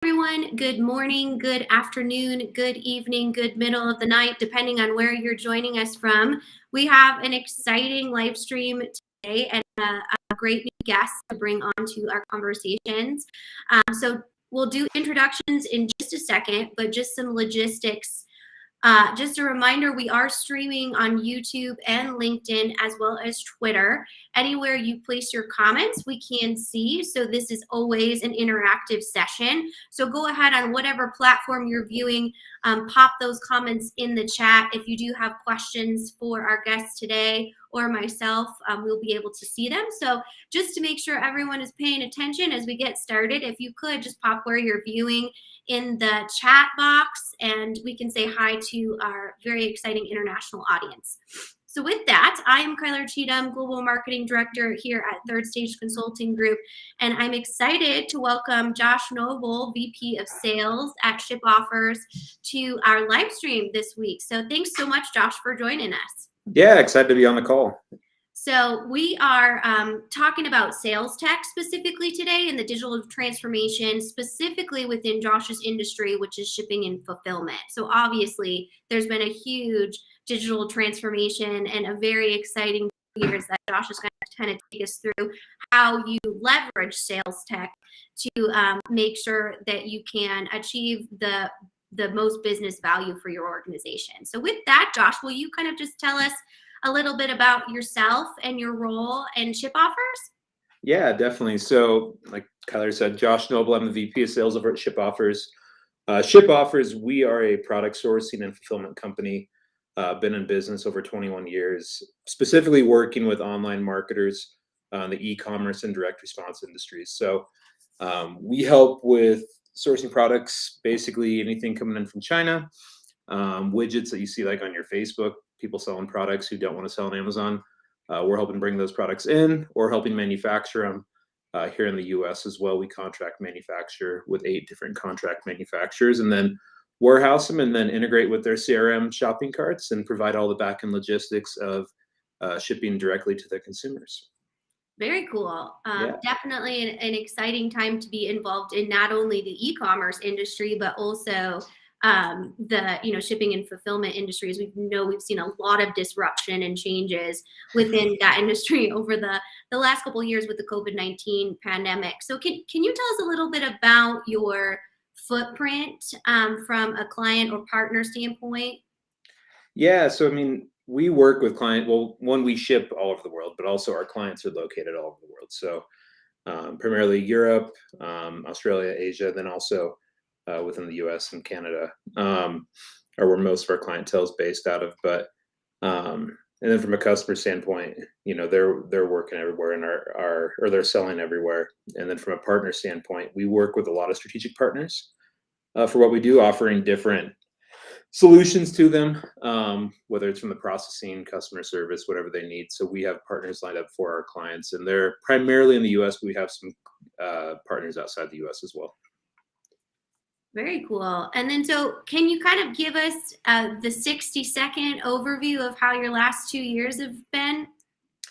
Everyone, good morning, good afternoon, good evening, good middle of the night, depending on where you're joining us from. We have an exciting live stream today and a great new guest to bring on to our conversations. So we'll do introductions in just a second, but just some logistics. Just a reminder, we are streaming on YouTube and LinkedIn as well as Twitter. Anywhere you place your comments, we can see. So this is always an interactive session. So go ahead on whatever platform you're viewing, pop those comments in the chat. If you do have questions for our guests today or myself, we'll be able to see them. So just to make sure everyone is paying attention as we get started, if you could just pop where you're viewing in the chat box and we can say hi to our very exciting international audience. So with that, I am Kyler Cheatham, Global Marketing Director here at Third Stage Consulting Group, and I'm excited to welcome Josh Noble, VP of Sales at Ship Offers, to our live stream this week. So thanks so much, Josh, for joining us. Yeah, excited to be on the call. So we are talking about SalesTech specifically today and the digital transformation specifically within Josh's industry, which is shipping and fulfillment. So obviously there's been a huge digital transformation and a very exciting years that Josh is going to kind of take us through how you leverage SalesTech to make sure that you can achieve the most business value for your organization. So with that, Josh, will you kind of just tell us a little bit about yourself and your role in Ship Offers? Yeah, definitely. So like Kyler said, Josh Noble, I'm the VP of Sales over at Ship Offers. Ship Offers, we are a product sourcing and fulfillment company. Been in business over 21 years, specifically working with online marketers in the e-commerce and direct response industries. So we help with sourcing products, basically anything coming in from China, widgets that you see like on your Facebook, people selling products who don't want to sell on Amazon. We're helping bring those products in or helping manufacture them here in the US as well. We contract manufacture with 8 different contract manufacturers and then warehouse them and then integrate with their CRM shopping carts and provide all the back-end logistics of shipping directly to their consumers. Very cool. Yeah. Definitely an exciting time to be involved in not only the e-commerce industry, but also the shipping and fulfillment industries. We've seen a lot of disruption and changes within that industry over the last couple of years with the COVID-19 pandemic. So can you tell us a little bit about your footprint from a client or partner standpoint? Yeah, so I mean, we work with clients. Well, one, we ship all over the world, but also our clients are located all over the world. So primarily Europe, Australia, Asia, then also within the US and Canada, are where most of our clientele is based out of. But and then from a customer standpoint, they're working everywhere and or they're selling everywhere. And then from a partner standpoint, we work with a lot of strategic partners for what we do, offering different solutions to them, whether it's from the processing, customer service, whatever they need. So we have partners lined up for our clients, and they're primarily in the US, but we have some partners outside the US as well. Very cool. And then so can you kind of give us the 60-second overview of how your last 2 years have been?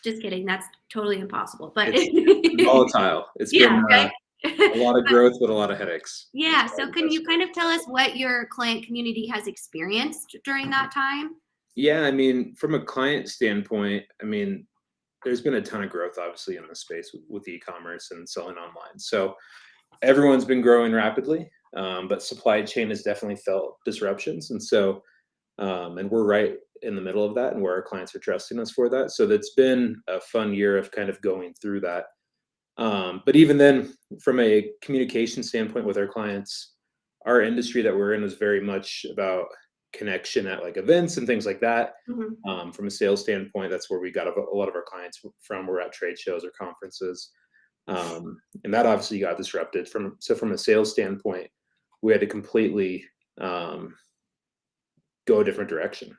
Just kidding. That's totally impossible. But it's volatile. It's been right? a lot of growth, but a lot of headaches. Yeah. So can you kind of tell us what your client community has experienced during that time? Yeah, I mean, from a client standpoint, I mean, there's been a ton of growth, obviously, in the space with e-commerce and selling online. So everyone's been growing rapidly, but supply chain has definitely felt disruptions. And so, and we're right in the middle of that and where our clients are trusting us for that. So that's been a fun year of kind of going through that. But even then, from a communication standpoint with our clients, our industry that we're in is very much about connection at like events and things like that. Mm-hmm. From a sales standpoint, that's where we got a lot of our clients from. We're at trade shows or conferences. And that obviously got disrupted. From a sales standpoint, we had to completely go a different direction.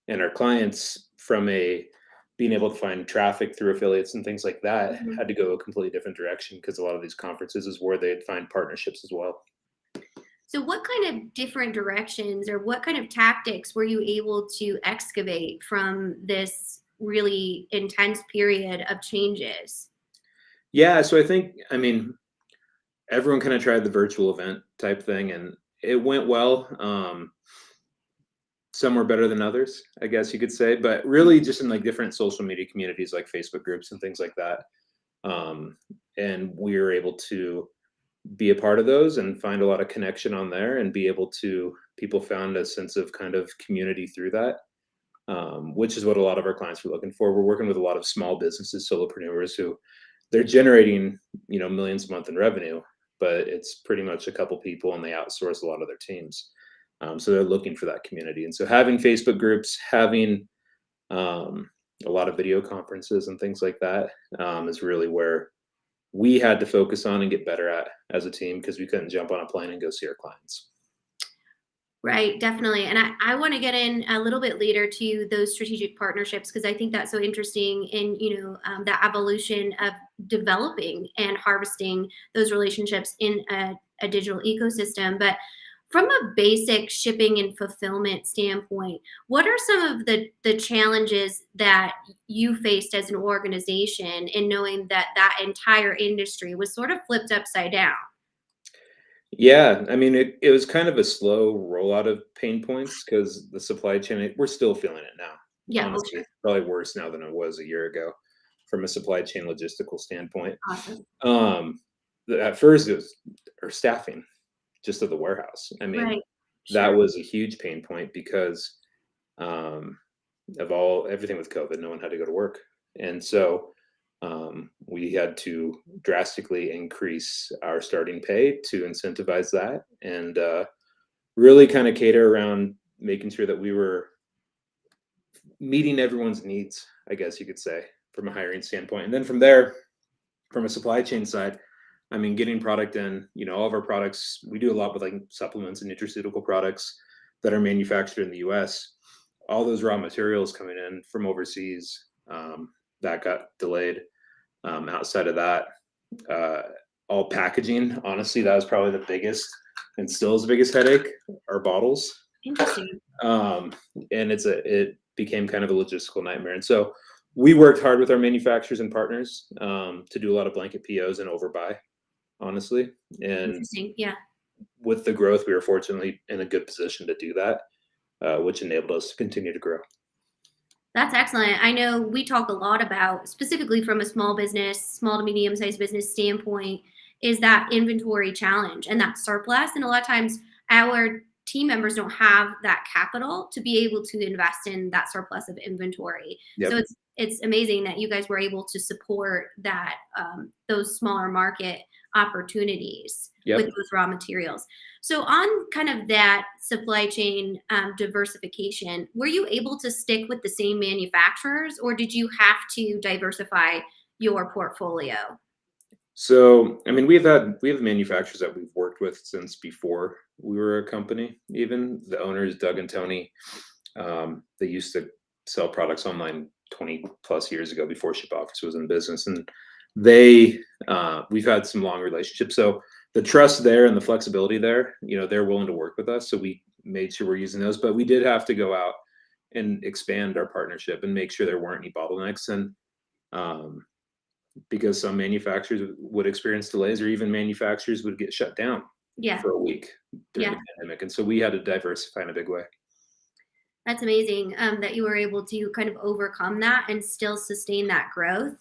And our clients, from being able to find traffic through affiliates and things like that, Mm-hmm. had to go a completely different direction because a lot of these conferences is where they'd find partnerships as well. So what kind of different directions or what kind of tactics were you able to excavate from this really intense period of changes? Yeah, so I think, I mean, everyone kind of tried the virtual event type thing, and it went well. Some were better than others, I guess you could say, but really just in like different social media communities like Facebook groups and things like that. And we were able to be a part of those and find a lot of connection on there and be able to, people found a sense of kind of community through that, which is what a lot of our clients were looking for. We're working with a lot of small businesses, solopreneurs who they're generating, millions a month in revenue, but it's pretty much a couple people and they outsource a lot of their teams. So they're looking for that community. And so having Facebook groups, having a lot of video conferences and things like that is really where we had to focus on and get better at as a team, because we couldn't jump on a plane and go see our clients. Right, definitely. And I want to get in a little bit later to those strategic partnerships, because I think that's so interesting in, the evolution of developing and harvesting those relationships in a digital ecosystem. But from a basic shipping and fulfillment standpoint, what are some of the challenges that you faced as an organization in knowing that that entire industry was sort of flipped upside down? Yeah, I mean, it was kind of a slow rollout of pain points because the supply chain, we're still feeling it now. Yeah, oh, Honestly, sure. it's probably worse now than it was a year ago from a supply chain logistical standpoint. Awesome. Um, at first, it was our staffing just of the warehouse. I mean, Right. that Sure. was a huge pain point because um, of everything with COVID, no one had to go to work, and so we had to drastically increase our starting pay to incentivize that, and really kind of cater around making sure that we were meeting everyone's needs, I guess you could say, from a hiring standpoint. And then from there, from a supply chain side, I mean, getting product in, all of our products, we do a lot with like supplements and nutraceutical products that are manufactured in the US. All those raw materials coming in from overseas, that got delayed. Outside of that, uh, all packaging, honestly, that was probably the biggest and still is the biggest headache, our bottles. Interesting. And it became kind of a logistical nightmare. And so we worked hard with our manufacturers and partners to do a lot of blanket POs and overbuy, honestly. And Interesting. Yeah. with the growth, we were fortunately in a good position to do that, which enabled us to continue to grow. That's excellent. I know we talk a lot about, specifically from a small to medium sized business standpoint, is that inventory challenge and that surplus. And a lot of times our team members don't have that capital to be able to invest in that surplus of inventory. So Yep. it's amazing that you guys were able to support that, those smaller market opportunities with Yep. those raw materials. So on kind of that supply chain diversification, were you able to stick with the same manufacturers, or did you have to diversify your portfolio? So, I mean, we have manufacturers that we've worked with since before we were a company. Even the owners, Doug and Tony, they used to sell products online 20 plus years ago before Ship Office was in business, and we've had some long relationships. So the trust there and the flexibility there, they're willing to work with us. So we made sure we're using those, but we did have to go out and expand our partnership and make sure there weren't any bottlenecks. And um, because some manufacturers would experience delays, or even manufacturers would get shut down Yeah. for a week during Yeah. the pandemic. And so we had to diversify in a big way. That's amazing, that you were able to kind of overcome that and still sustain that growth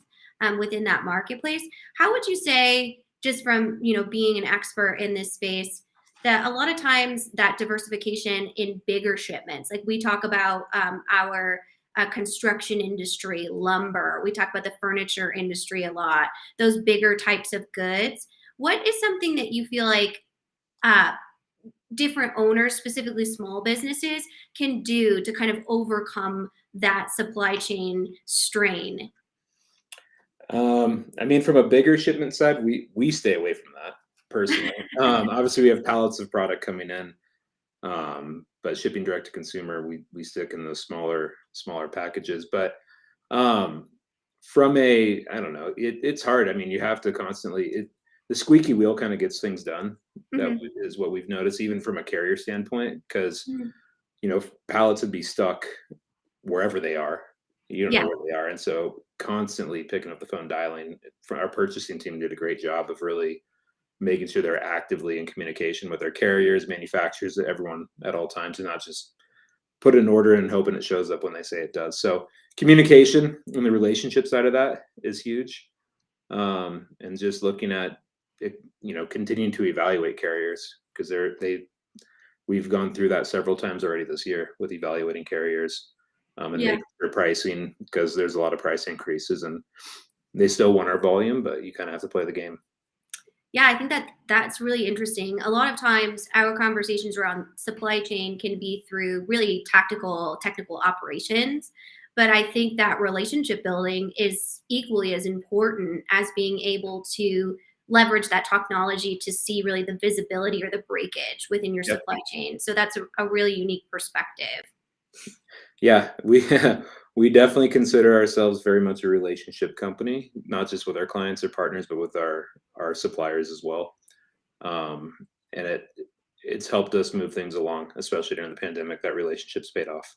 within that marketplace. How would you say, just from being an expert in this space, that a lot of times that diversification in bigger shipments, like we talk about our construction industry, lumber, we talk about the furniture industry a lot, those bigger types of goods. What is something that you feel like uh, different owners, specifically small businesses, can do to kind of overcome that supply chain strain? I mean, from a bigger shipment side, we stay away from that personally. Obviously, we have pallets of product coming in, but shipping direct to consumer, we stick in the smaller packages. But from I don't know, it's hard. I mean, you have to constantly the squeaky wheel kind of gets things done. That Mhm. is what we've noticed, even from a carrier standpoint, because Mhm. pallets would be stuck wherever they are. You don't know Yeah. where they are, and so constantly picking up the phone, dialing. Our purchasing team did a great job of really making sure they're actively in communication with their carriers, manufacturers, everyone at all times, and not just put an order and hoping it shows up when they say it does. So communication and the relationship side of that is huge. And just looking at it, continuing to evaluate carriers, because we've gone through that several times already this year with evaluating carriers, and Yeah. making sure pricing, because there's a lot of price increases and they still want our volume, but you kind of have to play the game. Yeah, I think that's really interesting. A lot of times our conversations around supply chain can be through really tactical, technical operations. But I think that relationship building is equally as important as being able to leverage that technology to see really the visibility or the breakage within your Yep. supply chain. So that's a really unique perspective. Yeah, we we definitely consider ourselves very much a relationship company, not just with our clients or partners, but with our suppliers as well. Um, and it's helped us move things along, especially during the pandemic. That relationship's paid off.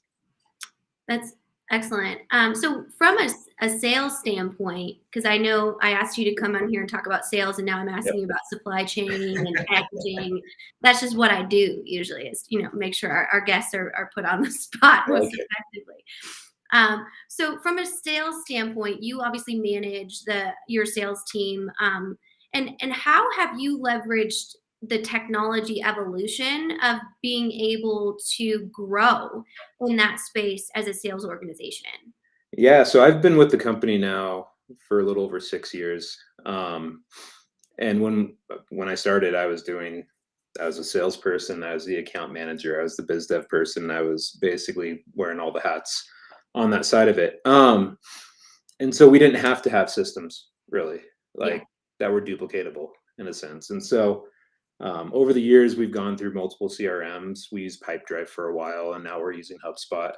That's excellent. So from a sales standpoint, because I know I asked you to come on here and talk about sales, and now I'm Yep. asking you about supply chain and packaging. That's just what I do usually is, make sure our guests are put on the spot most Okay. effectively. So from a sales standpoint, you obviously manage your sales team. And how have you leveraged the technology evolution of being able to grow in that space as a sales organization? Yeah, so I've been with the company now for a little over 6 years. And when I started, I was a salesperson, I was the account manager, I was the biz dev person, I was basically wearing all the hats on that side of it. And so we didn't have to have systems really Yeah. like that were duplicatable in a sense. And so over the years, we've gone through multiple CRMs. We used Pipedrive for a while, and now we're using HubSpot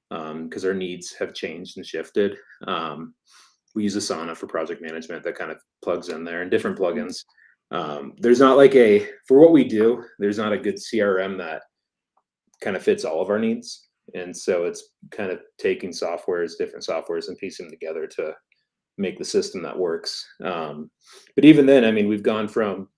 because our needs have changed and shifted. We use Asana for project management that kind of plugs in there, and different plugins. There's not like for what we do, there's not a good CRM that kind of fits all of our needs. And so it's kind of taking different softwares, and piecing them together to make the system that works. But even then, I mean, we've gone from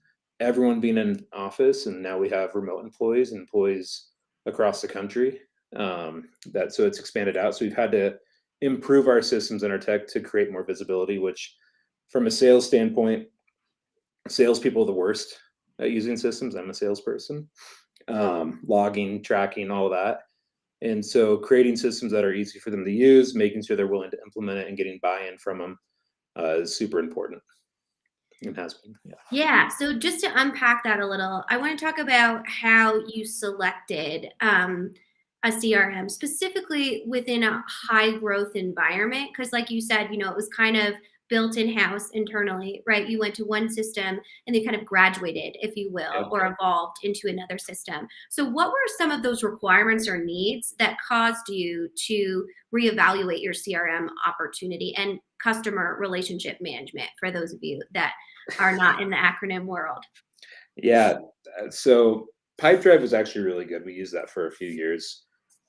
everyone being in office, and now we have remote employees and employees across the country. So it's expanded out. So we've had to improve our systems and our tech to create more visibility, which from a sales standpoint, salespeople are the worst at using systems. I'm a salesperson. Logging, tracking, all of that. And so creating systems that are easy for them to use, making sure they're willing to implement it and getting buy-in from them is super important. It has been. Yeah. Yeah. So just to unpack that a little, I want to talk about how you selected a CRM specifically within a high growth environment. Because, like you said, it was kind of built in house internally, right? You went to one system and they kind of graduated, if you will, Yep. or evolved into another system. So, what were some of those requirements or needs that caused you to reevaluate your CRM opportunity and customer relationship management for those of you that are not in the acronym world? Yeah. So Pipedrive was actually really good. We used that for a few years.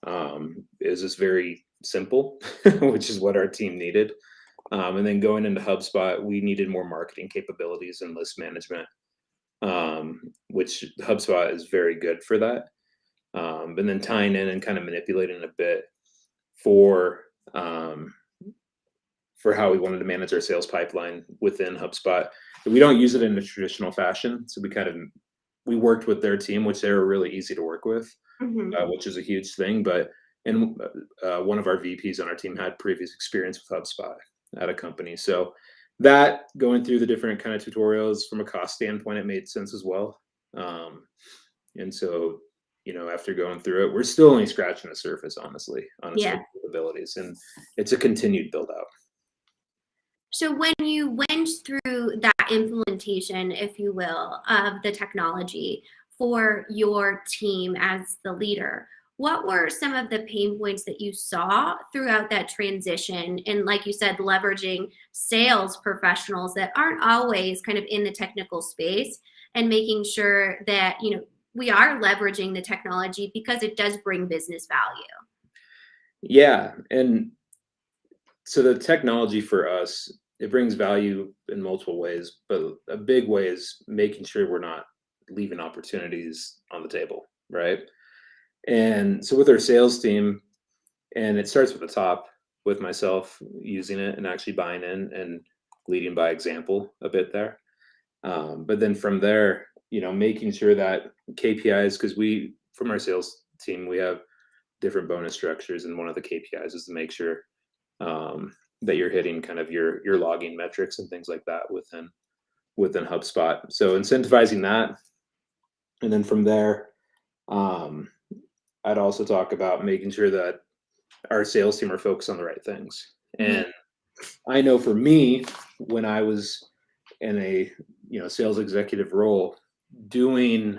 It was just very simple, which is what our team needed. And then going into HubSpot, we needed more marketing capabilities and list management, which HubSpot is very good for that. And then tying in and kind of manipulating a bit for um, for how we wanted to manage our sales pipeline within HubSpot. We don't use it in a traditional fashion, so we worked with their team, which they were really easy to work with, Mhm. which is a huge thing. But and one of our VPs on our team had previous experience with HubSpot at a company, so that going through the different kind of tutorials from a cost standpoint, it made sense as well. And so, after going through it, we're still only scratching the surface, honestly, on its Yeah. full capabilities, and it's a continued build out. So when you went through that implementation, if you will, of the technology for your team as the leader, what were some of the pain points that you saw throughout that transition? And like you said, leveraging sales professionals that aren't always kind of in the technical space and making sure that, we are leveraging the technology because it does bring business value. Yeah, and so the technology for us, it brings value in multiple ways, but a big way is making sure we're not leaving opportunities on the table, right? And so with our sales team, and it starts with the top, with myself using it and actually buying in and leading by example a bit there. But then from there, making sure that KPIs, because from our sales team, we have different bonus structures, and one of the KPIs is to make sure that you're hitting kind of your logging metrics and things like that within HubSpot. So incentivizing that, and then from there, um, I'd also talk about making sure that our sales team are focused on the right things. Mhm. And I know for me, when I was in a sales executive role, doing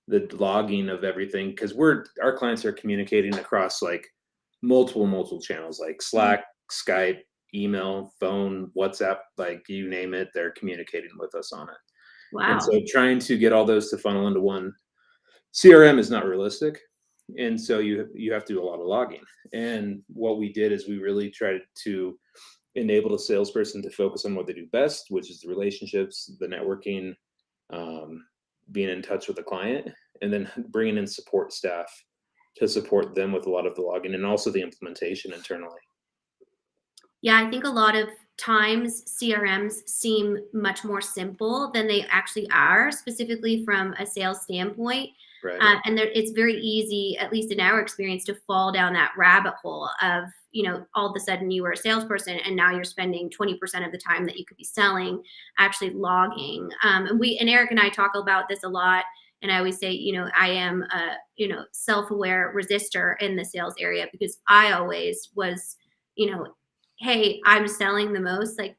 the logging of everything, because our clients are communicating across like multiple channels like Mhm. Slack, Skype, email, phone, WhatsApp, like you name it, they're communicating with us on it. And so Wow. trying to get all those to funnel into one CRM is not realistic. And so you have to do a lot of logging. And what we did is we really tried to enable the salesperson to focus on what they do best, which is the relationships, the networking, um, being in touch with the client, and then bringing in support staff to support them with a lot of the logging and also the implementation internally. Yeah, I think a lot of times CRMs seem much more simple than they actually are, specifically from a sales standpoint. Right. And it's very easy, at least in our experience, to fall down that rabbit hole of, all of a sudden you were a salesperson and now you're spending 20% of the time that you could be selling actually logging. And Eric and I talk about this a lot. And I always say, I am a, self-aware resistor in the sales area because I always was, you know, hey, I'm selling the most. Like,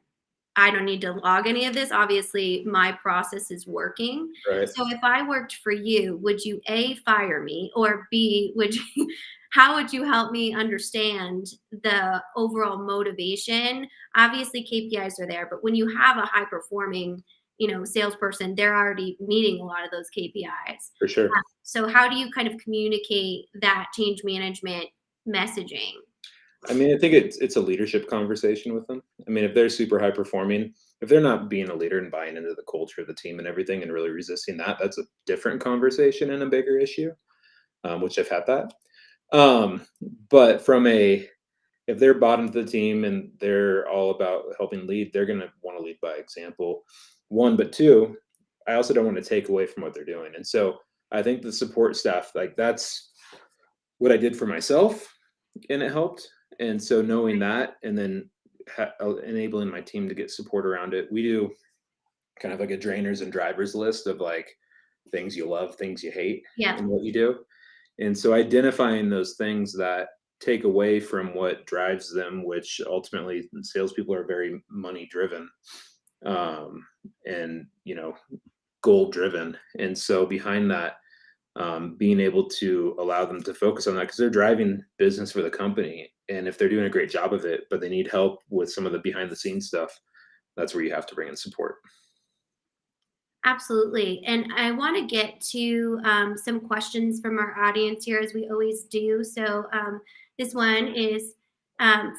I don't need to log any of this. Obviously, my process is working. Right. So if I worked for you, would you A, fire me, or B, how would you help me understand the overall motivation? Obviously, KPIs are there, but when you have a high performing, salesperson, they're already meeting a lot of those KPIs. For sure. So how do you kind of communicate that change management messaging? I mean, I think it's a leadership conversation with them. I mean, if they're super high performing, if they're not being a leader and buying into the culture of the team and everything and really resisting that, that's a different conversation and a bigger issue, which I've had that. Um, but if they're bought into the team and they're all about helping lead, they're going to want to lead by example. One, but two, I also don't want to take away from what they're doing. And so I think the support staff, like that's what I did for myself, and it helped. And so knowing that, and then enabling my team to get support around it, we do kind of like a drainers and drivers list of like things you love, things you hate, Yeah. and what you do. And so identifying those things that take away from what drives them, which ultimately salespeople are very money driven, um, and goal driven. And so behind that, being able to allow them to focus on that because they're driving business for the company. And if they're doing a great job of it, but they need help with some of the behind the scenes stuff, that's where you have to bring in support. Absolutely. And I want to get to some questions from our audience here, as we always do. So, this one is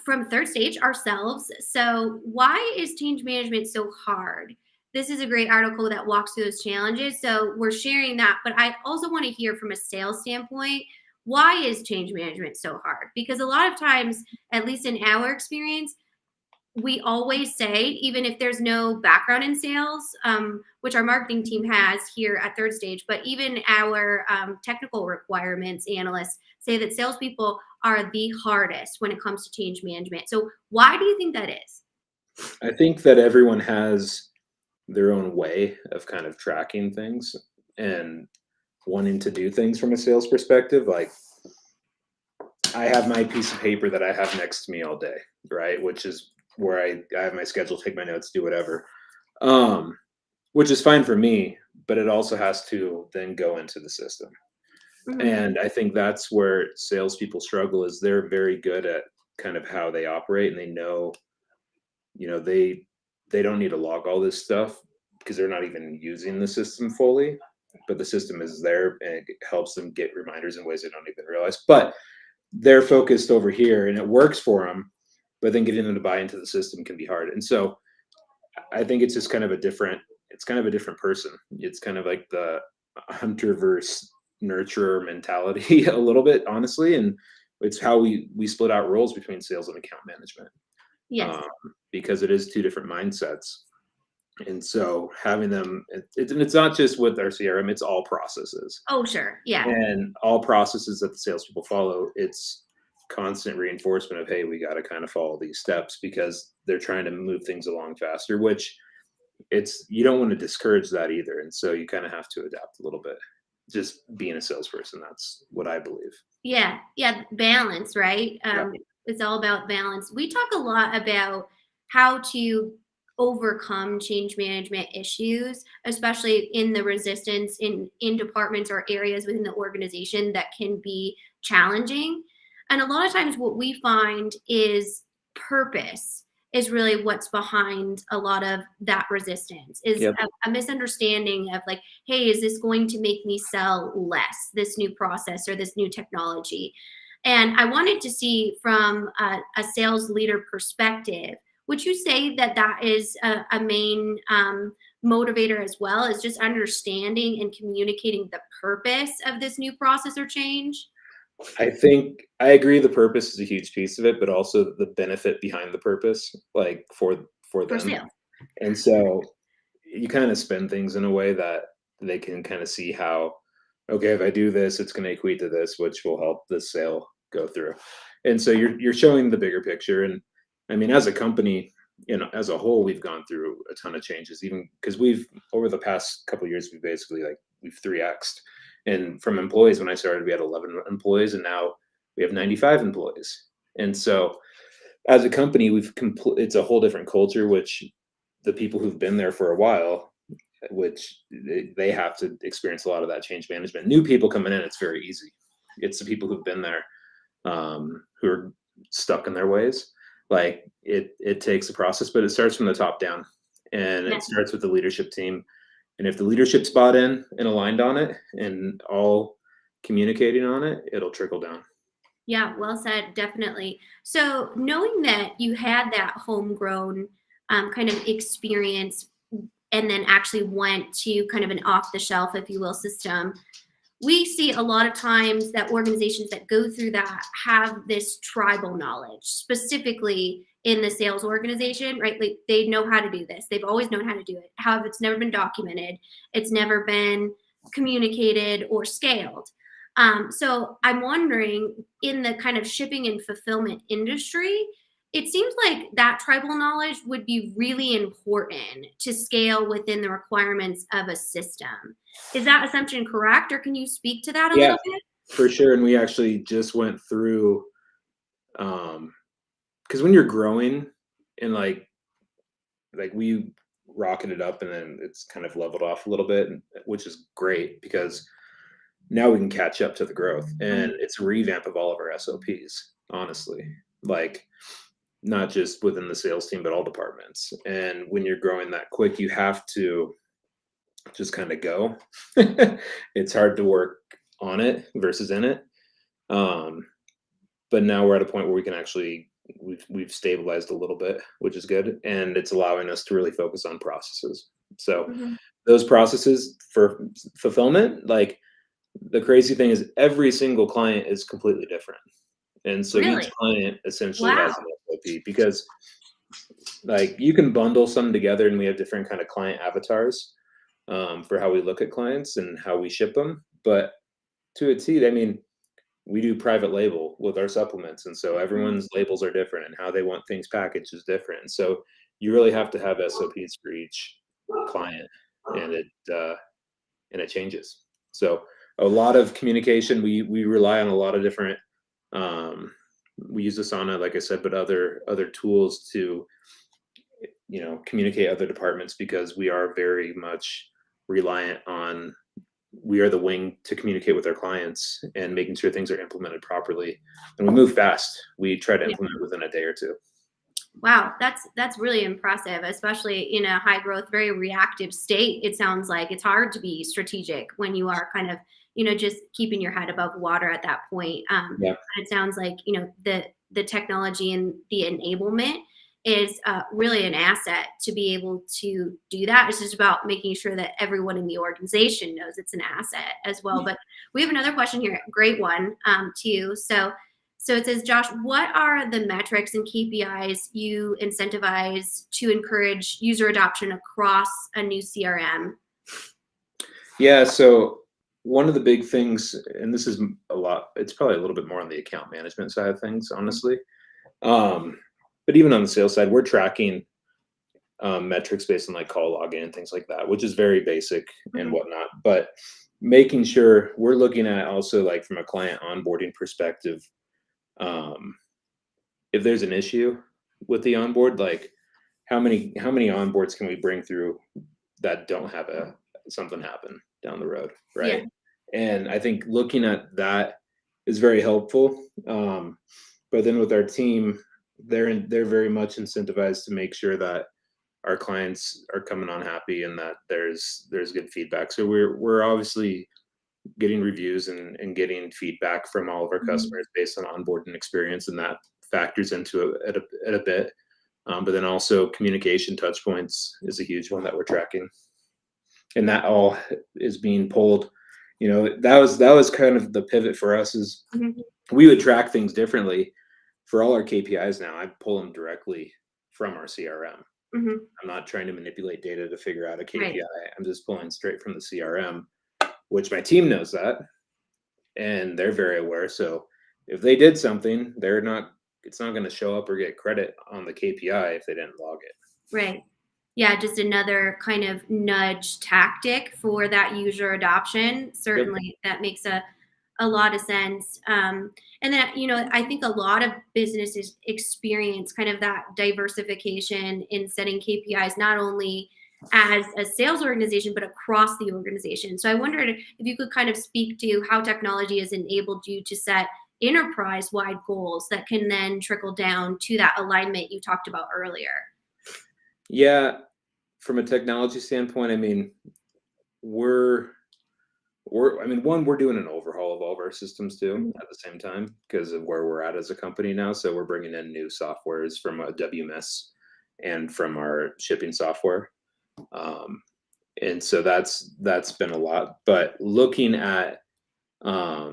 from Third Stage ourselves. So, why is change management so hard? This is a great article that walks through those challenges. So, we're sharing that. But I also want to hear from a sales standpoint, why is change management so hard? Because a lot of times, at least in our experience, we always say, even if there's no background in sales, which our marketing team has here at Third Stage, but even our technical requirements analysts say that salespeople are the hardest when it comes to change management. So, why do you think that is? I think that everyone has their own way of kind of tracking things and wanting to do things from a sales perspective. Like I have my piece of paper that I have next to me all day, right? Which is where I have my schedule, take my notes, do whatever. Um, which is fine for me, but it also has to then go into the system. Mhm. And I think that's where salespeople struggle is they're very good at kind of how they operate and they know, they don't need to log all this stuff because they're not even using the system fully. But the system is there and it helps them get reminders in ways they don't even realize. But they're focused over here and it works for them, but then getting them to buy into the system can be hard. And so I think it's just kind of a different, it's kind of a different person. It's kind of like the hunter versus nurturer mentality a little bit, honestly. And it's how we split out roles between sales and account management, Yes. um, because it is two different mindsets. And so having them, and it's not just with our CRM, it's all processes. Oh, sure. Yeah. And all processes that the salespeople follow, it's constant reinforcement of, hey, we got to kind of follow these steps because they're trying to move things along faster, which it's, you don't want to discourage that either. And so you kind of have to adapt a little bit. Just being a salesperson, that's what I believe. Yeah. Yeah. Balance, right? Yeah. It's all about balance. We talk a lot about how to overcome change management issues, especially in the resistance in departments or areas within the organization that can be challenging. And a lot of times what we find is purpose is really what's behind a lot of that resistance is Yep. a misunderstanding of like, hey, is this going to make me sell less, this new process or this new technology? And I wanted to see from a sales leader perspective, would you say that that is a main motivator as well, is just understanding and communicating the purpose of this new process or change? I think I agree the purpose is a huge piece of it, but also the benefit behind the purpose, like for For them. sale. And so you kind of spin things in a way that they can kind of see how, okay, if I do this, it's going to equate to this, which will help this sale go through. And so you're showing the bigger picture. And I mean, as a company, as a whole, we've gone through a ton of changes, even because we've over the past couple of years, we basically we've 3x'd. And from employees, when I started, we had 11 employees, and now we have 95 employees. And so as a company, it's a whole different culture, which the people who've been there for a while, which they have to experience a lot of that change management. New people coming in, it's very easy. It's the people who've been there, who are stuck in their ways. Like it takes a process, but it starts from the top down, and Yeah. it starts with the leadership team. And if the leadership's bought in and aligned on it and all communicating on it, it'll trickle down. Yeah, well said, definitely. So, knowing that you had that homegrown kind of experience and then actually went to kind of an off the shelf, if you will, system, we see a lot of times that organizations that go through that have this tribal knowledge, specifically in the sales organization, right? Like they know how to do this. They've always known how to do it. However, it's never been documented. It's never been communicated or scaled. So I'm wondering, in the kind of shipping and fulfillment industry, it seems like that tribal knowledge would be really important to scale within the requirements of a system. Is that assumption correct, or can you speak to that a Yeah, little bit? for sure. And we actually just went through, because when you're growing and like we rocketed up and then it's kind of leveled off a little bit, which is great because now we can catch up to the growth. And it's a revamp of all of our SOPs, honestly. Like not just within the sales team, but all departments. And when you're growing that quick, you have to just kind of go. It's hard to work on it versus in it. Um, but now we're at a point where we can actually we've stabilized a little bit, which is good, and it's allowing us to really focus on processes. So Mhm. those processes for fulfillment, like the crazy thing is every single client is completely different. And so each Really? client essentially Wow. has an SOP because like you can bundle some together and we have different kind of client avatars, for how we look at clients and how we ship them. But to a T, I mean, we do private label with our supplements. And so Mhm. everyone's labels are different and how they want things packaged is different. And so you really have to have SOPs for each client and it changes. So a lot of communication, we rely on a lot of different, um, we use Asana, like I said, but other tools to, communicate other departments because we are very much reliant on, we are the wing to communicate with our clients and making sure things are implemented properly. And we move fast. We try to Yeah. implement within a day or two. Wow, that's really impressive, especially in a high growth, very reactive state. It sounds like it's hard to be strategic when you are kind of, just keeping your head above water at that point. Yeah. It sounds like, the technology and the enablement is really an asset to be able to do that. It's just about making sure that everyone in the organization knows it's an asset as well. But we have another question here, great one, to you. So it says, Josh, what are the metrics and KPIs you incentivize to encourage user adoption across a new CRM? Yeah, so one of the big things, and this is a lot, it's probably a little bit more on the account management side of things, honestly. But even on the sales side, we're tracking metrics based on like call login and things like that, which is very basic and whatnot. But making sure we're looking at also like from a client onboarding perspective, if there's an issue with the onboard, like how many onboards can we bring through that don't have something happen down the road, right? Yeah. And I think looking at that is very helpful. But then with our team, they're very much incentivized to make sure that our clients are coming on happy and that there's good feedback. So we're obviously getting reviews and getting feedback from all of our customers based on onboarding experience, and that factors into it a bit. But then also communication touch points is a huge one that we're tracking, and that all is being pulled. You know, that was kind of the pivot for us is we would track things differently. For all our KPIs now, I pull them directly from our CRM. I'm not trying to manipulate data to figure out a KPI. Right. I'm just pulling straight from the CRM, which my team knows that, and they're very aware. So if they did something, it's not going to show up or get credit on the KPI if they didn't log it. Right. Yeah, just another kind of nudge tactic for that user adoption. Certainly, that makes a lot of sense. And then, I think a lot of businesses experience kind of that diversification in setting KPIs, not only as a sales organization, but across the organization. So I wondered if you could kind of speak to how technology has enabled you to set enterprise-wide goals that can then trickle down to that alignment you talked about earlier. Yeah, from a technology standpoint, I mean, we're doing an overhaul of all of our systems too at the same time because of where we're at as a company now. So we're bringing in new softwares from a WMS and from our shipping software. And so that's been a lot, but looking at, I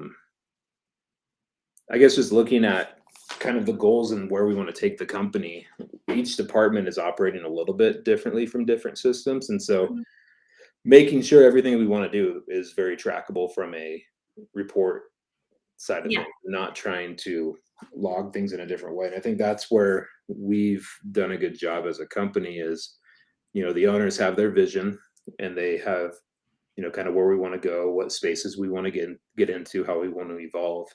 guess just looking at kind of the goals and where we want to take the company, each department is operating a little bit differently from different systems. And so making sure everything we want to do is very trackable from a report side of things, not trying to log things in a different way. And I think that's where we've done a good job as a company is, the owners have their vision and they have, kind of where we want to go, what spaces we want to get into, how we want to evolve.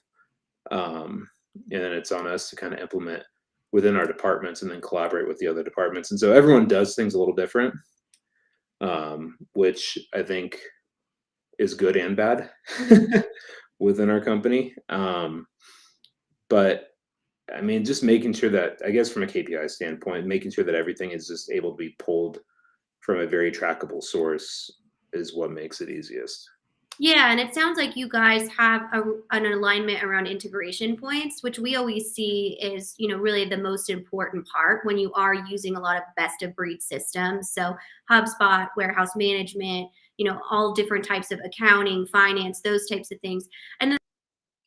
And then it's on us to kind of implement within our departments and then collaborate with the other departments. And so everyone does things a little different, which I think is good and bad within our company. But I mean, just making sure that, I guess from a KPI standpoint, making sure that everything is just able to be pulled from a very trackable source is what makes it easiest. Yeah, and it sounds like you guys have an alignment around integration points, which we always see is, really the most important part when you are using a lot of best of breed systems. So HubSpot, warehouse management, all different types of accounting, finance, those types of things. And then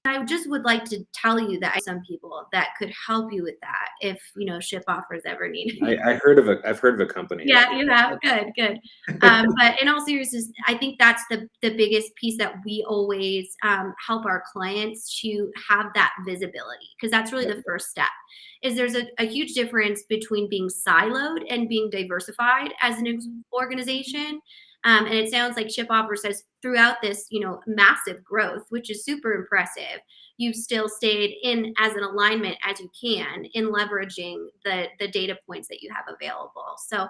I just would like to tell you that some people that could help you with that if ship offers ever need. I've heard of a company. Yeah, you have. Good. But in all seriousness, I think that's the biggest piece that we always help our clients to have that visibility, because that's really the first step. Is there's a huge difference between being siloed and being diversified as an organization. And it sounds like ShipOffer says throughout this, massive growth, which is super impressive, you've still stayed in as an alignment as you can in leveraging the data points that you have available. So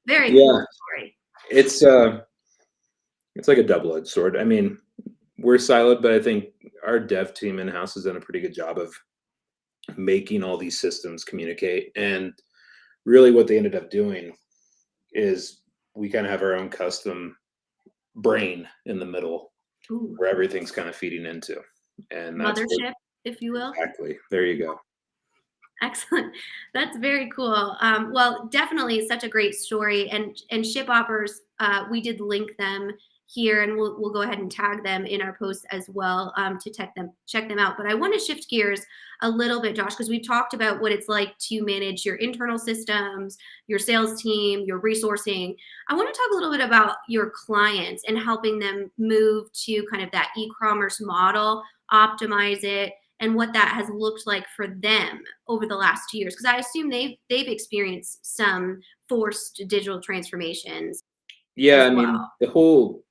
very cool story. It's like a double-edged sword. I mean, we're siloed, but I think our dev team in-house has done a pretty good job of making all these systems communicate. And really what they ended up doing is we kind of have our own custom brain in the middle where everything's kind of feeding into. And that's mothership, if you will. Exactly. There you go. Excellent. That's very cool. Well, definitely such a great story. And ship offers, we did link them here, and we'll go ahead and tag them in our posts as well, to check them out. But I want to shift gears a little bit, Josh, because we've talked about what it's like to manage your internal systems, your sales team, your resourcing. I want to talk a little bit about your clients and helping them move to kind of that e-commerce model, optimize it, and what that has looked like for them over the last 2 years, because I assume they've experienced some forced digital transformations Yeah, as I well. mean, the whole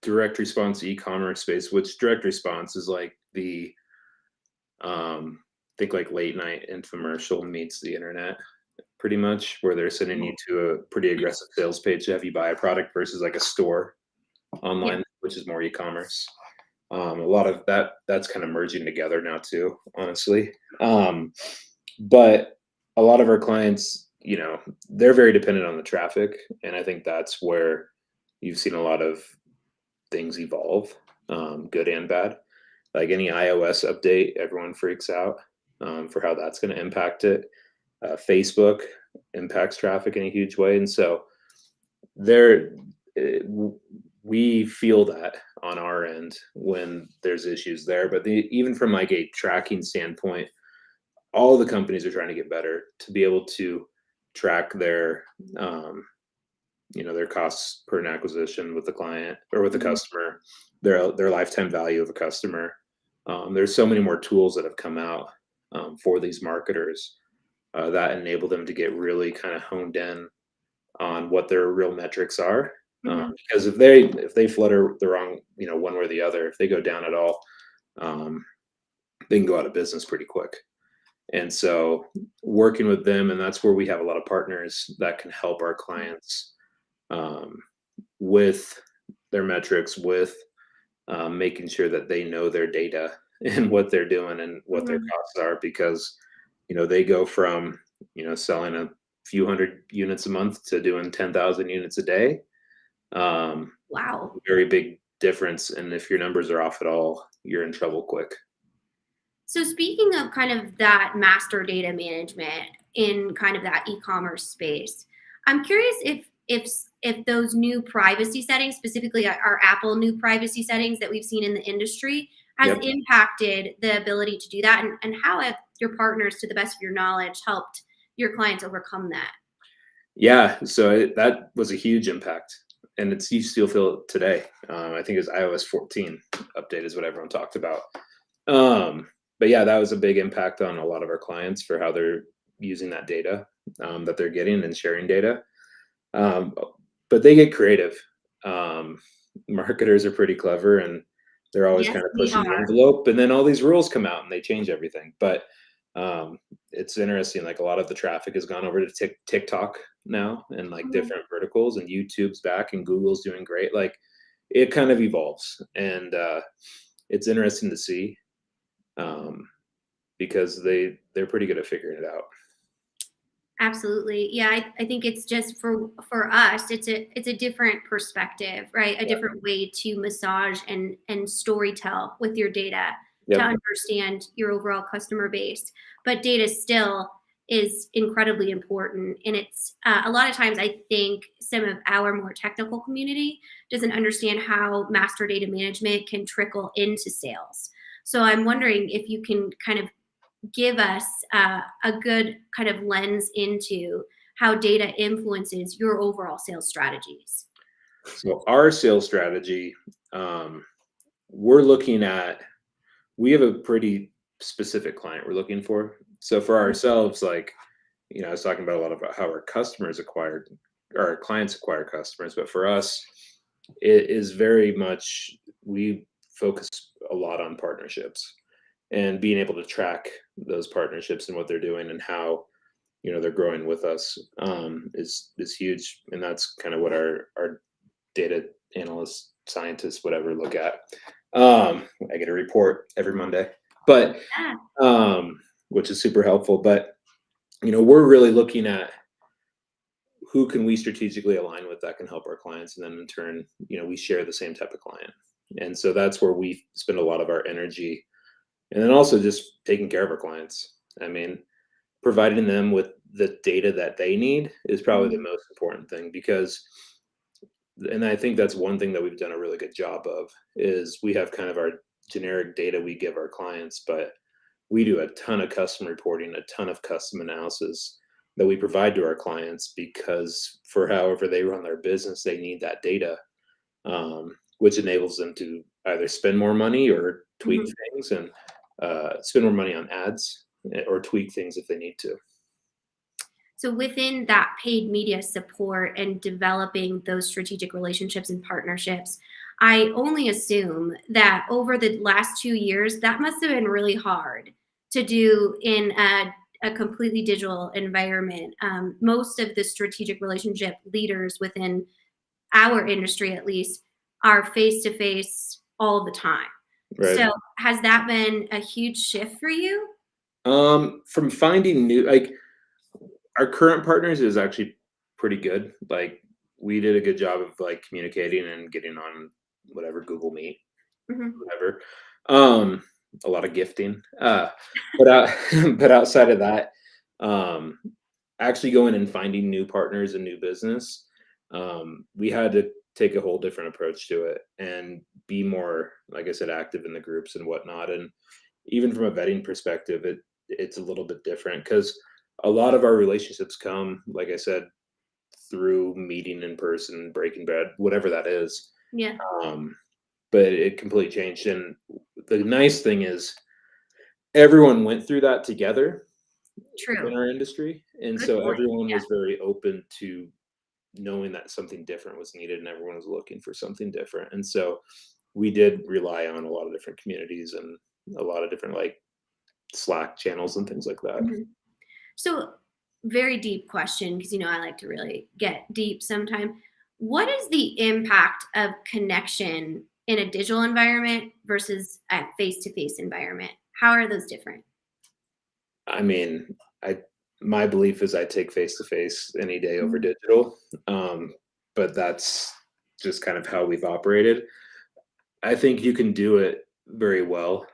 direct response e-commerce space, which direct response is like the think like late night infomercial meets the internet pretty much, where they're sending you to a pretty aggressive sales page to have you buy a product versus like a store Yeah. online, which is more e-commerce. A lot of that's kind of merging together now too, honestly. But a lot of our clients, they're very dependent on the traffic, and I think that's where you've seen a lot of things evolve, good and bad. Like any iOS update, everyone freaks out for how that's going to impact it. Facebook impacts traffic in a huge way, and so there we feel that on our end when there's issues there. But even from like a tracking standpoint, all the companies are trying to get better to be able to track their their costs per an acquisition with the client or with the Mhm. customer, their lifetime value of a customer. There's so many more tools that have come out for these marketers that enable them to get really kind of honed in on what their real metrics are. Mhm. Because if they flutter the wrong, one way or the other, if they go down at all, um, they can go out of business pretty quick. And so working with them, and that's where we have a lot of partners that can help our clients um, with their metrics, with making sure that they know their data and what they're doing and what their Mhm. costs are, because they go from selling a few hundred units a month to doing 10,000 units a day. um, Wow. Very big difference, and if your numbers are off at all, you're in trouble quick. So speaking of kind of that master data management in kind of that e-commerce space, I'm curious if those new privacy settings, specifically our Apple new privacy settings that we've seen in the industry, has Yep. impacted the ability to do that, and how have your partners, to the best of your knowledge, helped your clients overcome that? Yeah, so that was a huge impact, and you still feel it today. I think it's iOS 14 update is what everyone talked about. Um, but yeah, that was a big impact on a lot of our clients for how they're using that data that they're getting and sharing data. Um, but they get creative. Um, Marketers are pretty clever, and they're always Yes, kind of we pushing the are. envelope. And then all these rules come out and they change everything. But it's interesting. Like a lot of the traffic has gone over to TikTok now, and like Mhm. different verticals, and YouTube's back, and Google's doing great. Like it kind of evolves, and it's interesting to see um, because they're pretty good at figuring it out. Absolutely. Yeah, I think it's just for us, it's a different perspective, right? A Yeah. different way to massage and story tell with your data to Yep. understand your overall customer base. But data still is incredibly important, and it's a lot of times I think some of our more technical community doesn't understand how master data management can trickle into sales. So I'm wondering if you can kind of give us a good kind of lens into how data influences your overall sales strategies. So our sales strategy, um, we're looking at we have a pretty specific client we're looking for. So for ourselves, like, I was talking about a lot about how our customers acquired, or our clients acquire customers, but for us, it is very much we focus a lot on partnerships and being able to track those partnerships and what they're doing and how they're growing with us is huge, and that's kind of what our data analysts, scientists, whatever, look at. I get a report every Monday, but Yeah. which is super helpful. But we're really looking at who can we strategically align with that can help our clients, and then in turn, we share the same type of client, and so that's where we spend a lot of our energy, and then also just taking care of our clients. I mean, providing them with the data that they need is probably the Mhm. most important thing, because, and I think that's one thing that we've done a really good job of, is we have kind of our generic data we give our clients, but we do a ton of custom reporting, a ton of custom analysis that we provide to our clients, because for however they run their business, they need that data, which enables them to either spend more money or tweak Mhm. things, and spend more money on ads, or tweak things if they need to. So within that paid media support and developing those strategic relationships and partnerships, I only assume that over the last 2 years, that must have been really hard to do in a completely digital environment. Most of the strategic relationship leaders within our industry, at least, are face to face all the time. Right. So has that been a huge shift for you? From finding new, like, our current partners is actually pretty good. Like, we did a good job of like communicating and getting on whatever Google Meet, Mhm. whatever. Um, a lot of gifting. But but outside of that, um, actually going and finding new partners and new business, we had to take a whole different approach to it and be more, like I said, active in the groups and whatnot. And even from a vetting perspective, it's a little bit different, because a lot of our relationships come, like I said, through meeting in person, breaking bread, whatever that is. Yeah, Um, but it completely changed. And the nice thing is, everyone went through that together in true. our industry. And Good so point. everyone Yeah. was very open to knowing that something different was needed, and everyone was looking for something different. And so we did rely on a lot of different communities and a lot of different like Slack channels and things like that. Mhm. So, very deep question because I like to really get deep sometime. What is the impact of connection in a digital environment versus a face-to-face environment? How are those different? I mean, I my belief is I take face to face any day over Mhm. digital. Um, but that's just kind of how we've operated. I think you can do it very well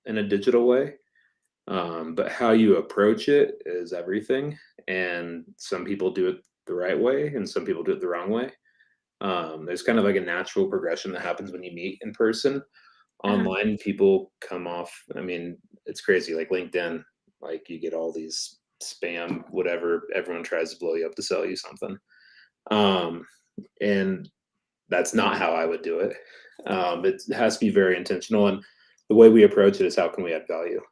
in a digital way. But how you approach it is everything. And some people do it the right way and some people do it the wrong way. There's kind of like a natural progression that happens when you meet in person. Uh-huh. Online, people come off, I mean, it's crazy. Like LinkedIn, like you get all these spam, whatever, everyone tries to blow you up to sell you something. Um, and that's not how I would do it. It has to be very intentional. And the way we approach it is, how can we add value?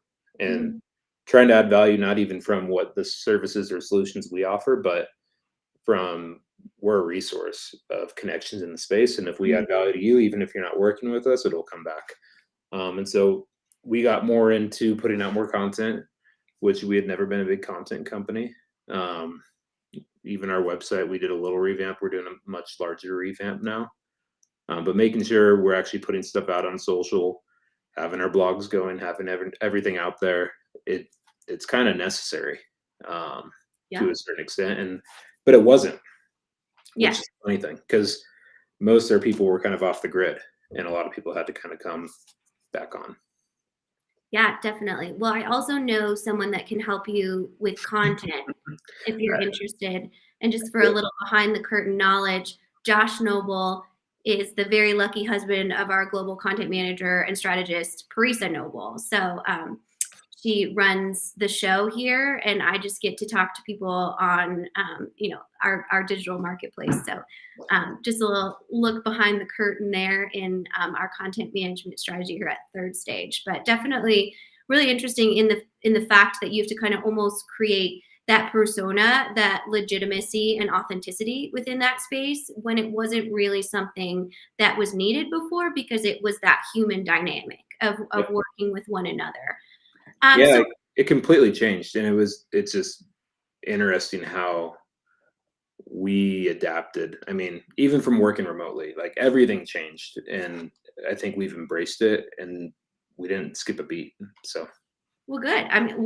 And Mhm. trying to add value, not even from what the services or solutions we offer, but from, we're a resource of connections in the space. And if we Mhm. add value to you, even if you're not working with us, it'll come back. And so we got more into putting out more content, which we had never been a big content company. Um, Even our website, we did a little revamp. We're doing a much larger revamp now. But making sure we're actually putting stuff out on social, having our blogs going, having everything out there, it it's kind of necessary, um, to Yeah. a certain extent. And but it wasn't, which Yeah. is the funny thing, because most of our people were kind of off the grid, and a lot of people had to kind of come back on. Yeah, definitely. Well, I also know someone that can help you with content if you're interested. And just for a little behind the curtain knowledge, Josh Noble is the very lucky husband of our global content manager and strategist, Parisa Noble. So she runs the show here, and I just get to talk to people on, our digital marketplace. So just a little look behind the curtain there in our content management strategy here at Third Stage. But definitely really interesting in the fact that you have to kind of almost create that persona, that legitimacy and authenticity within that space when it wasn't really something that was needed before because it was that human dynamic Yeah, of working with one another. yeah, So it completely changed, and it's just interesting how we adapted. I mean, even from working remotely, like everything changed, and I think we've embraced it, and we didn't skip a beat. So, well, good. I mean,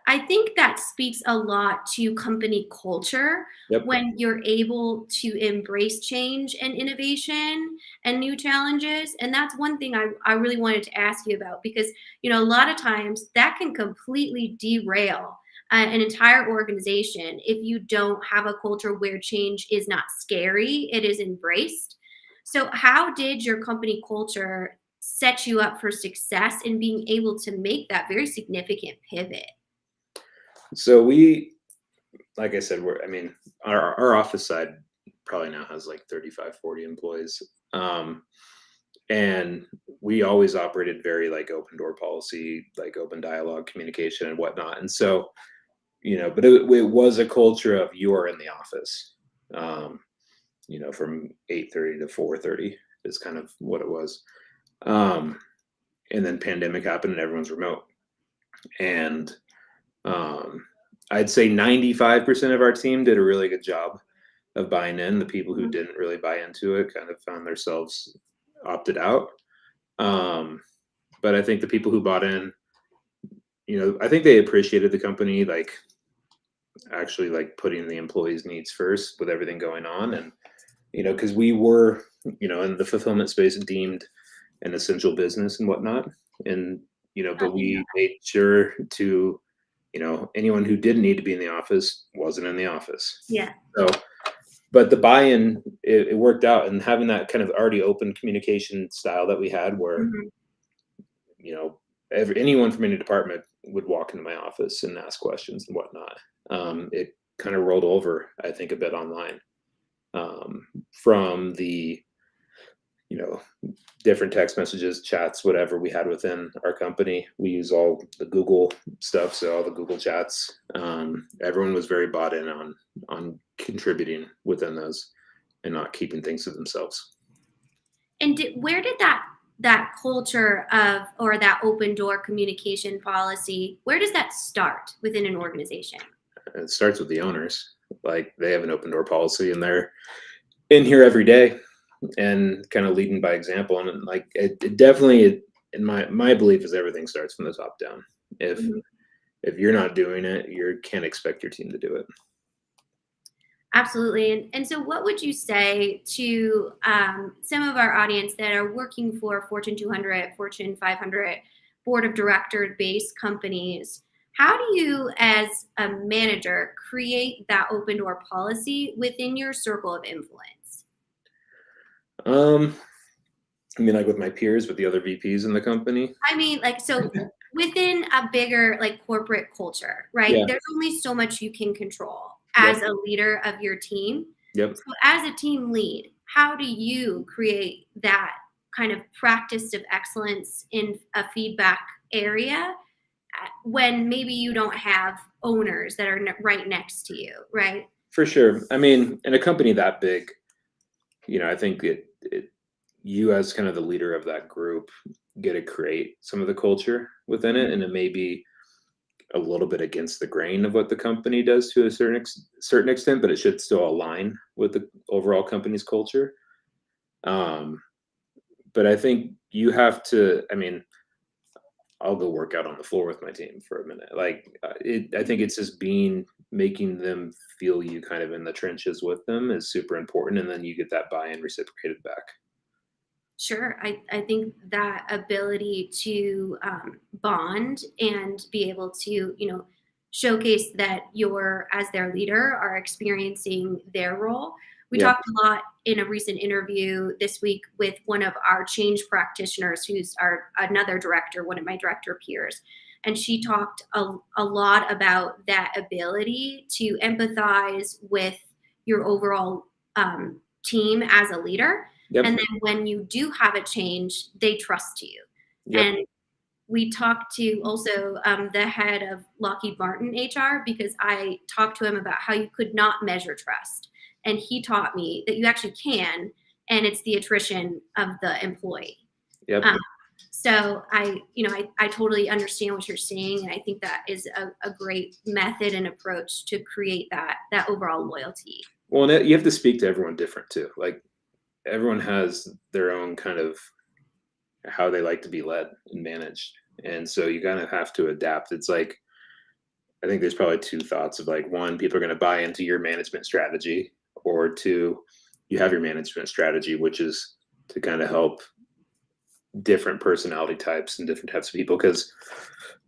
I think that speaks a lot to company culture yep, when you're able to embrace change and innovation and new challenges. And that's one thing I really wanted to ask you about because, a lot of times that can completely derail an entire organization if you don't have a culture where change is not scary, it is embraced. So how did your company culture set you up for success in being able to make that very significant pivot? So we, like I said, our office side probably now has like 35, 40 employees. And we always operated very like open door policy, like open dialogue, communication and whatnot. And so, but it was a culture of you are in the office, from 8:30 to 4:30 is kind of what it was. And then pandemic happened and everyone's remote. And I'd say 95% of our team did a really good job of buying in. The people who didn't really buy into it kind of found themselves opted out. But I think the people who bought in, I think they appreciated the company, like actually like putting the employees' needs first with everything going on. And, because we were, in the fulfillment space deemed an essential business and whatnot. And, but we made sure to, anyone who didn't need to be in the office wasn't in the office. Yeah. So, but the buy-in, it worked out, and having that kind of already open communication style that we had where, anyone from any department would walk into my office and ask questions and whatnot. It kind of rolled over, I think, a bit online from the, different text messages, chats, whatever we had within our company. We use all the Google stuff, so all the Google chats. Everyone was very bought in on contributing within those and not keeping things to themselves. And where did that culture of, or that open door communication policy, where does that start within an organization? It starts with the owners. Like, they have an open door policy and they're in here every day and kind of leading by example. And like, it definitely, in my belief, is everything starts from the top down. If you're not doing it, you can't expect your team to do it. Absolutely. And so what would you say to some of our audience that are working for Fortune 200, Fortune 500 board of director based companies? How do you, as a manager, create that open door policy within your circle of influence? Like with my peers, with the other VPs in the company? So within a bigger like corporate culture, right? Yeah. There's only so much you can control as a leader of your team. Yep. So as a team lead, how do you create that kind of practice of excellence in a feedback area when maybe you don't have owners that are right next to you, right? For sure. In a company that big, I think you as kind of the leader of that group get to create some of the culture within it, and it may be a little bit against the grain of what the company does to a certain extent, but it should still align with the overall company's culture. But I think you have to, I'll go work out on the floor with my team for a minute. I think it's just making them feel you kind of in the trenches with them is super important. And then you get that buy-in reciprocated back. Sure. I think that ability to bond and be able to, showcase that you're, as their leader, are experiencing their role. We talked a lot in a recent interview this week with one of our change practitioners, who's another director, one of my director peers. And she talked a lot about that ability to empathize with your overall team as a leader. Yep. And then when you do have a change, they trust you. Yep. And we talked to also the head of Lockheed Martin HR, because I talked to him about how you could not measure trust. And he taught me that you actually can, and it's the attrition of the employee. Yep. So I totally understand what you're saying. And I think that is a great method and approach to create that overall loyalty. Well, and you have to speak to everyone different too. Like, everyone has their own kind of how they like to be led and managed. And so you kind of have to adapt. It's like, I think there's probably two thoughts of like, one, people are going to buy into your management strategy, or two, you have your management strategy, which is to kind of help different personality types and different types of people. Because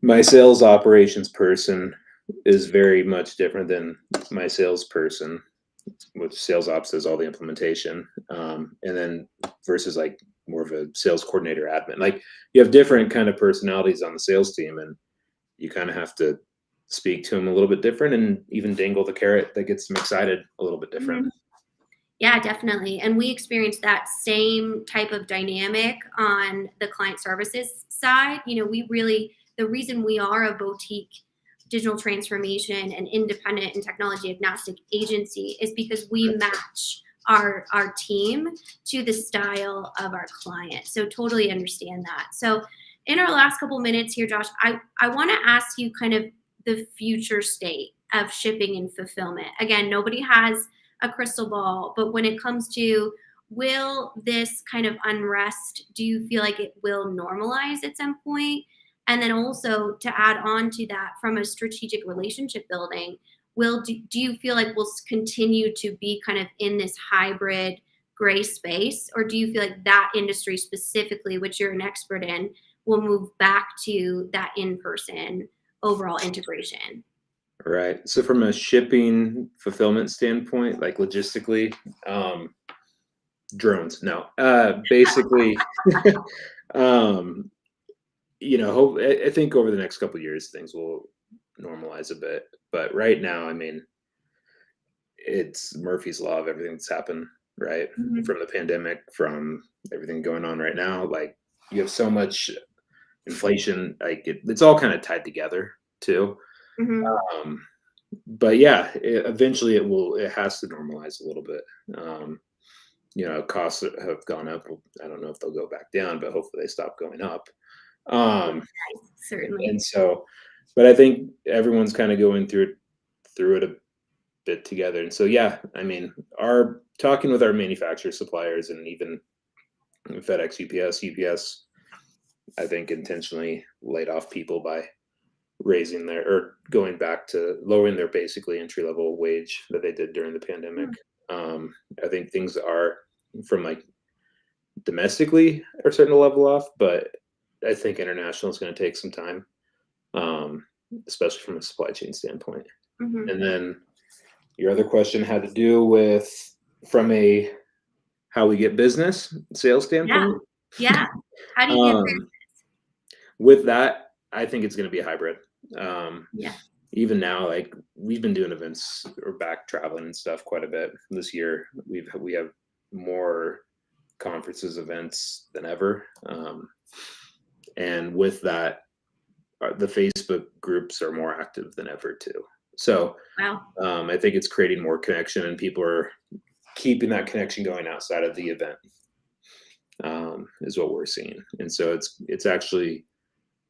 my sales operations person is very much different than my salesperson, which sales ops does all the implementation. And then versus like more of a sales coordinator admin. Like you have different kind of personalities on the sales team, and you kind of have to speak to them a little bit different and even dangle the carrot that gets them excited a little bit different. Mhm. Yeah, definitely. And we experienced that same type of dynamic on the client services side. The reason we are a boutique digital transformation and independent and technology agnostic agency is because we match our team to the style of our client. So totally understand that. So in our last couple minutes here, Josh, I want to ask you kind of the future state of shipping and fulfillment. Again, nobody has a crystal ball, but when it comes to, will this kind of unrest, do you feel like it will normalize at some point? And then also to add on to that, from a strategic relationship building, do you feel like we'll continue to be kind of in this hybrid gray space, or do you feel like that industry specifically, which you're an expert in, will move back to that in-person overall integration? Right. So from a shipping fulfillment standpoint, like logistically, drones. No. Basically, um, I think over the next couple of years things will normalize a bit. But right now, I mean, it's Murphy's Law of everything that's happened, right? Mhm. From the pandemic, from everything going on right now. Like you have so much inflation, like it's all kind of tied together too. Mhm. Um, but yeah, eventually it has to normalize a little bit. Costs have gone up. I don't know if they'll go back down, but hopefully they stop going up. Um, Certainly. and so, but I think everyone's kind of going through it a bit together. And so, yeah, I mean, our talking with our manufacturer suppliers and even FedEx, UPS, I think intentionally laid off people by raising their or going back to lowering their basically entry level wage that they did during the pandemic. I think things are from like domestically are starting to level off, but I think international is going to take some time, especially from a supply chain standpoint. Mhm. And then your other question had to do with from a how we get business sales Yeah. standpoint. Yeah. How do you get there? Um, with that, I think it's going to be a hybrid. Um, Yeah. Even now, like we've been doing events or back traveling and stuff quite a bit this year. We have more conferences, events than ever. And with that, the Facebook groups are more active than ever too. So Wow. I think it's creating more connection, and people are keeping that connection going outside of the event. Is what we're seeing, and so it's actually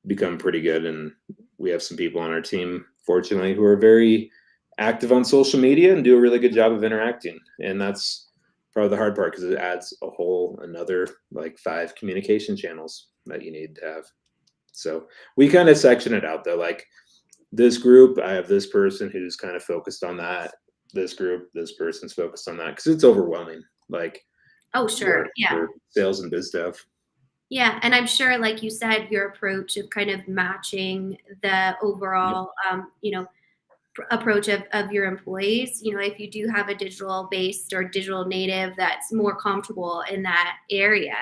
become pretty good. And we have some people on our team, fortunately, who are very active on social media and do a really good job of interacting. And that's probably the hard part because it adds a whole another like 5 communication channels that you need to have. So we kind of section it out though. Like this group, I have this person who's kind of focused on that. This group, this person's focused on that because it's overwhelming. Like Oh, sure. Yeah. for sales and biz dev. Yeah. And I'm sure, like you said, your approach of kind of matching the Yep. overall, approach of your employees. If you do have a digital based or digital native that's more comfortable in that area,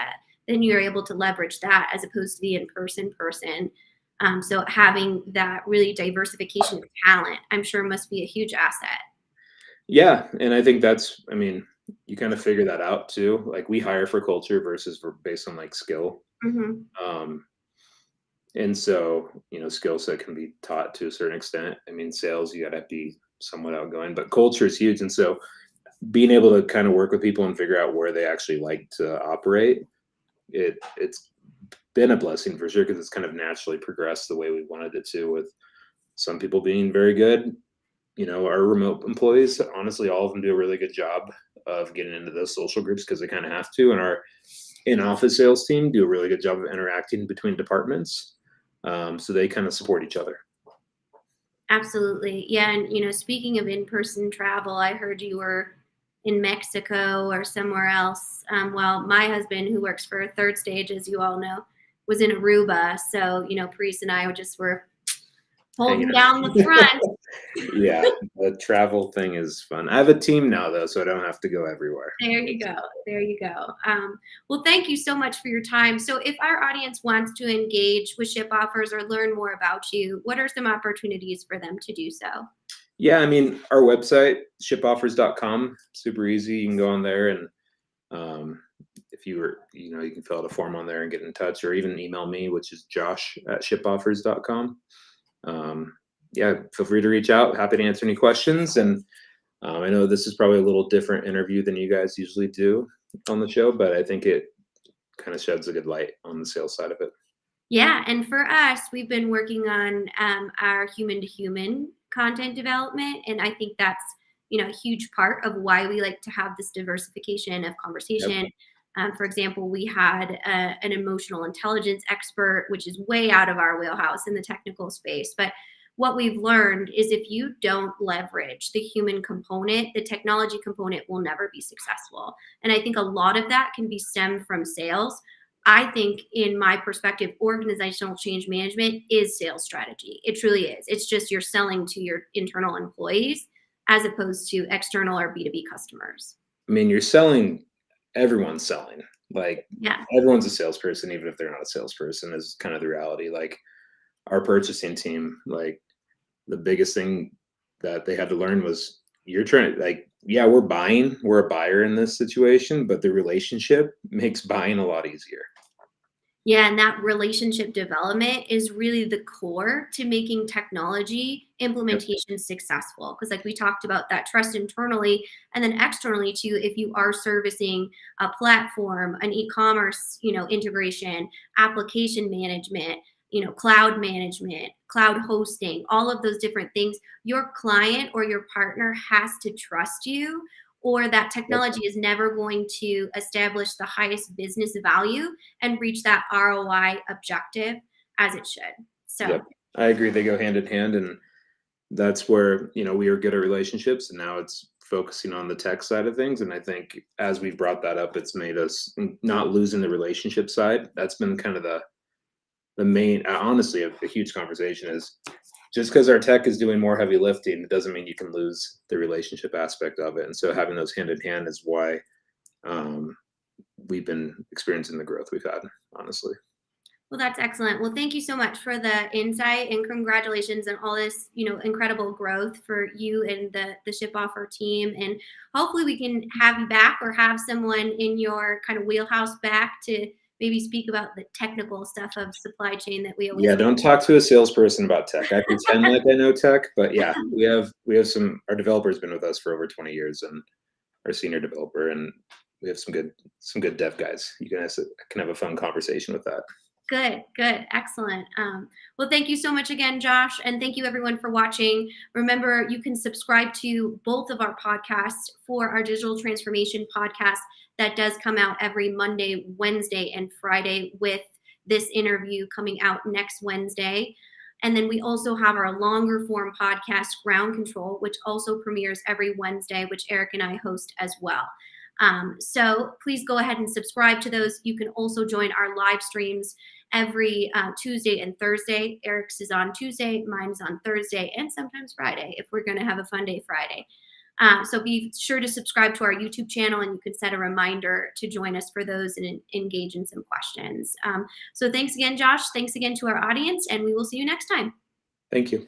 then you're able to leverage that as opposed to the in-person person. So having that really diversification of talent, I'm sure must be a huge asset. Yeah, and I think I mean, you kind of figure that out too. Like we hire for culture versus for based on like skill. Hmm. Um, and so, skill set can be taught to a certain extent. I mean, sales, you got to be somewhat outgoing, but culture is huge. And so being able to kind of work with people and figure out where they actually like to operate, it's been a blessing for sure because it's kind of naturally progressed the way we wanted it to, with some people being very good. Our remote employees, honestly, all of them do a really good job of getting into those social groups because they kind of have to. And our in-office sales team do a really good job of interacting between departments. So they kind of support each other. Absolutely. Yeah. And, speaking of in-person travel, I heard you were in Mexico or somewhere else. Well, my husband, who works for Third Stage, as you all know, was in Aruba. So, Priest and I just were Hanging holding out. down the front. Yeah, the travel thing is fun. I have a team now though, so I don't have to go everywhere. There you go. There you go. Well, thank you so much for your time. So, if our audience wants to engage with ship offers or learn more about you, what are some opportunities for them to do so? Yeah, I mean, our website, shipoffers.com, super easy. You can go on there and if you can fill out a form on there and get in touch or even email me, which is josh@shipoffers.com. Yeah, feel free to reach out. Happy to answer any questions. And I know this is probably a little different interview than you guys usually do on the show, but I think it kind of sheds a good light on the sales side of it. Yeah, and for us, we've been working on our human to human content development, and I think that's a huge part of why we like to have this diversification of Yep. conversation. For example, we had an emotional intelligence expert, which is way out of our wheelhouse in the technical space, but what we've learned is if you don't leverage the human component, the technology component will never be successful. And I think a lot of that can be stemmed from sales. I think, in my perspective, organizational change management is sales strategy. It truly is. It's just you're selling to your internal employees as opposed to external or B2B customers. I mean, everyone's selling. Like Yeah. everyone's a salesperson, even if they're not a salesperson, is kind of the reality. Like our purchasing team, like the biggest thing that they had to learn was you're trying to yeah, we're a buyer in this situation, but the relationship makes buying a lot easier. Yeah, and that relationship development is really the core to making technology Yep. implementation successful. Because, like we talked about, that trust internally and then externally too. If you are servicing a platform, an e-commerce, integration, application management, cloud management, cloud hosting, all of those different things, your client or your partner has to trust you, or that Yep. technology is never going to establish the highest business value and reach that ROI objective as it should. So, Yep. I agree. They go hand in hand. And that's where, we are good at relationships. And now it's focusing on the tech side of things. And I think as we've brought that up, it's made us not losing the relationship side. That's been kind of the main, honestly, a huge conversation is just because our tech is doing more heavy lifting, it doesn't mean you can lose the relationship aspect of it. And so having those hand in hand is why um, we've been experiencing the growth we've had, honestly. well, that's excellent. Well, thank you so much for the insight and congratulations on all this, incredible growth for you and the ship offer team. And hopefully we can have you back or have someone in your kind of wheelhouse back to maybe speak about the technical stuff of supply chain that we always Yeah, don't talk to a salesperson about tech. I pretend like I know tech, but yeah, we have our developer's been with us for over 20 years and our senior developer, and we have some good dev guys. You guys can have a fun conversation with that. Good, good, excellent. Well, thank you so much again, Josh, and thank you everyone for watching. Remember, you can subscribe to both of our podcasts for our digital transformation podcast that does come out every Monday, Wednesday, and Friday, with this interview coming out next Wednesday. And then we also have our longer form podcast, Ground Control, which also premieres every Wednesday, which Eric and I host as well. So please go ahead and subscribe to those. You can also join our live streams every Tuesday and Thursday. Eric's is on Tuesday, mine's on Thursday, and sometimes Friday if we're going to have a fun day Friday. So be sure to subscribe to our YouTube channel, and you can set a reminder to join us for those and engage in some questions. So thanks again, Josh. Thanks again to our audience, and we will see you next time. Thank you.